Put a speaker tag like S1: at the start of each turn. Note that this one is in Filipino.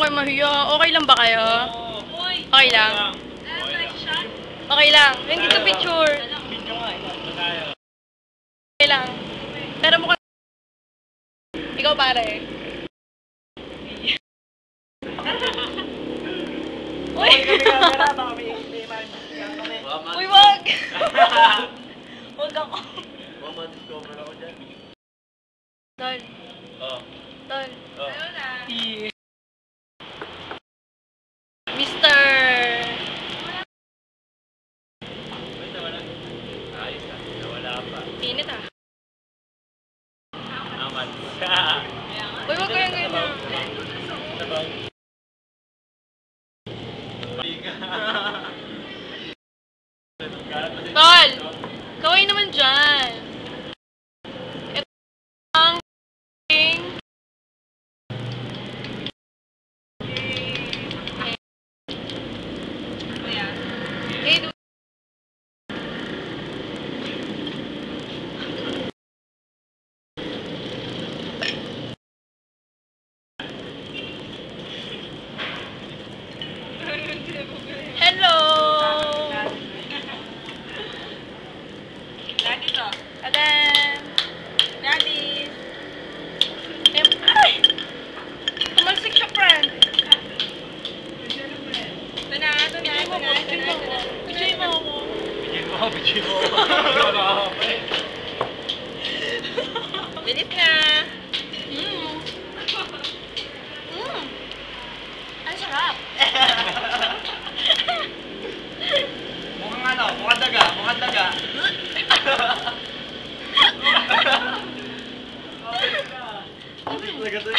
S1: kayo mahiya. Okay lang ba kayo? Okay lang? Okay lang. Hindi to picture. Okay lang. Pero mukha... Ikaw pare. Uy! Uy, wag! Wag ako.
S2: Discover ako dyan.
S1: Tol. Tol.
S2: Ayaw na.
S1: Mister!
S2: Wala. Ayos na. Nawala pa.
S1: Init ah.
S2: Amat.
S1: Uy, wag ko yung ganyan.
S2: Sabaw.
S1: Tol! Kaway naman dyan. Ito ang king. Hey, hello!
S3: Daddy to.
S1: Adan!
S3: Daddy.
S1: Ay! Tumalsik siya, friend.
S3: Ito na.
S1: Bijay mo ako.
S2: Bijay mo.
S3: Bilis na.
S1: Ang sarap.
S2: Mukhang daga. Okay na. Talaga to.